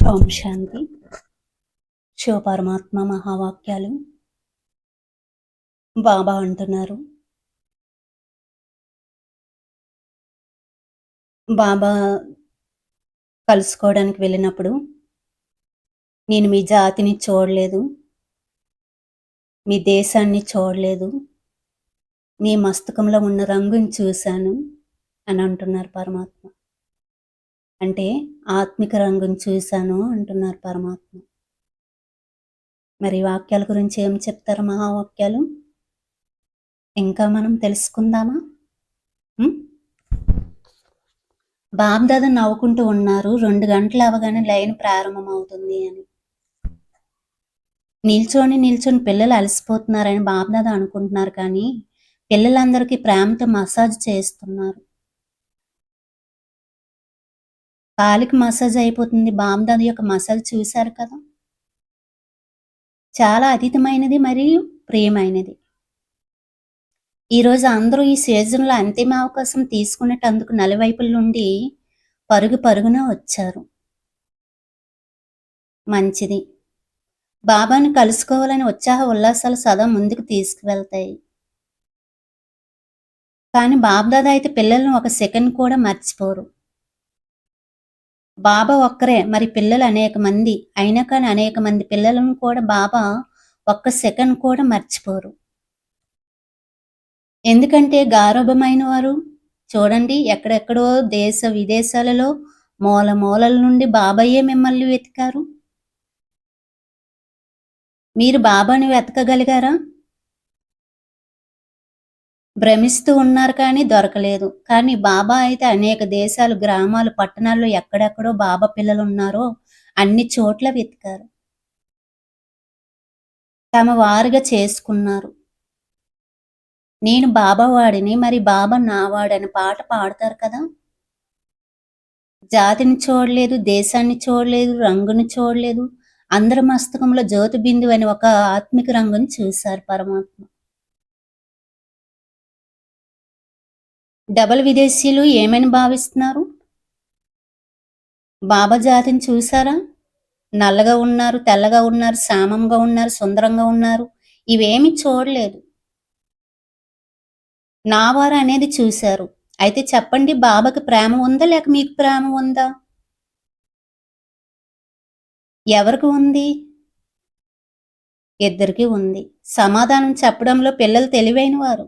ఓం శాంతి. శివపరమాత్మ మహావాక్యాలు బాబా అంటున్నారు. బాబా కలుసుకోవడానికి వెళ్ళినప్పుడు, నేను మీ జాతిని చూడలేదు, మీ దేశాన్ని చూడలేదు, మీ మస్తకంలో ఉన్న రంగుని చూశాను అని అంటున్నారు పరమాత్మ. అంటే ఆత్మిక రంగుని చూశాను అంటున్నారు పరమాత్మ. మరి వాక్యాల గురించి ఏం చెప్తారు మహావాక్యాలు? ఇంకా మనం తెలుసుకుందామా? బాబ్దాదా నవ్వుకుంటూ ఉన్నారు. 2 గంటలు అవ్వగానే లైన్ ప్రారంభమవుతుంది అని. నిల్చొని పిల్లలు అలసిపోతున్నారని బాబ్దాదా అనుకుంటున్నారు, కానీ పిల్లలందరికీ ప్రేమతో మసాజ్ చేస్తున్నారు. కాలికి మసాజ్ అయిపోతుంది. బాబ్దాదా యొక్క మసాజ్ చూశారు కదా, చాలా అతీతమైనది మరియు ప్రియమైనది. ఈరోజు అందరూ ఈ సీజన్లో అంతిమ అవకాశం తీసుకునేటందుకు నలువైపుల నుండి పరుగున వచ్చారు. మంచిది. బాబాను కలుసుకోవాలని ఉత్సాహ ఉల్లాసాలు సదా ముందుకు తీసుకువెళ్తాయి. కానీ బాబ్దాదా అయితే పిల్లలను ఒక సెకండ్ కూడా మర్చిపోరు. బాబా ఒక్కరే, మరి పిల్లలు అనేక మంది అయినా కానీ అనేక మంది పిల్లలను కూడా బాబా ఒక్క సెకండ్ కూడా మర్చిపోరు. ఎందుకంటే గారభమైన వారు చూడండి, ఎక్కడెక్కడో దేశ విదేశాలలో మూలల నుండి బాబాయే మిమ్మల్ని వెతికారు. మీరు బాబాని వెతకగలిగారా? భ్రమిస్తూ ఉన్నారు కానీ దొరకలేదు. కానీ బాబా అయితే అనేక దేశాలు, గ్రామాలు, పట్టణాల్లో ఎక్కడెక్కడో బాబా పిల్లలు ఉన్నారో అన్ని చోట్ల వెతికారు. తమ వారుగా చేసుకున్నారు. నేను బాబా వాడిని, మరి బాబా నా వాడని పాట పాడతారు కదా. జాతిని చూడలేదు, దేశాన్ని చూడలేదు, రంగుని చూడలేదు, అందరి మస్తకంలో జ్యోతి బిందువు అని ఒక ఆత్మిక రంగుని చూశారు పరమాత్మ. డబల్ విదేశీయులు ఏమని భావిస్తున్నారు? బాబా జాతిని చూసారా? నల్లగా ఉన్నారు, తెల్లగా ఉన్నారు, సామంగా ఉన్నారు, సుందరంగా ఉన్నారు, ఇవేమి చూడలేదు. నావారు అనేది చూశారు. అయితే చెప్పండి, బాబాకి ప్రేమ ఉందా లేక మీకు ప్రేమ ఉందా? ఎవరికి ఉంది? ఇద్దరికి ఉంది. సమాధానం చెప్పడంలో పిల్లలు తెలివైన వారు.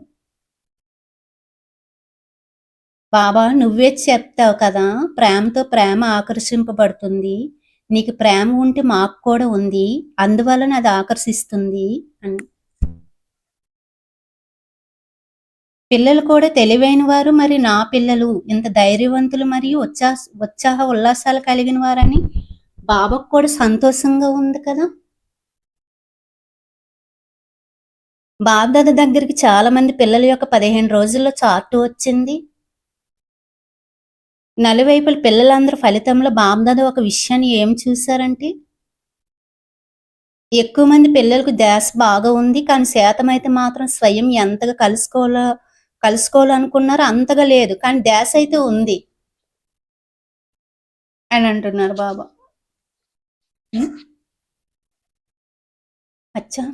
బాబా నువ్వే చెప్తావు కదా, ప్రేమతో ప్రేమ ఆకర్షింపబడుతుంది, నీకు ప్రేమ ఉంటే మాకు కూడా ఉంది, అందువలన అది ఆకర్షిస్తుంది అని. పిల్లలు కూడా తెలివైన వారు. మరి నా పిల్లలు ఇంత ధైర్యవంతులు మరియు ఉత్సాహ ఉల్లాసాలు కలిగిన వారని బాబాకు కూడా సంతోషంగా ఉంది కదా. బాబ్దాదా దగ్గరికి చాలా మంది పిల్లల యొక్క 15 రోజుల్లో చార్ట్ వచ్చింది. నలువైపుల పిల్లలందరూ ఫలితంలో బాబ్దాదా ఒక విషయాన్ని ఏం చూశారంటే, ఎక్కువ మంది పిల్లలకు ధ్యాస బాగా ఉంది, కానీ శాతం అయితే మాత్రం స్వయం ఎంతగా కలుసుకోవాలనుకున్నారో అంతగా లేదు, కానీ ధ్యాస అయితే ఉంది అని అంటున్నారు బాబా. అచ్చా.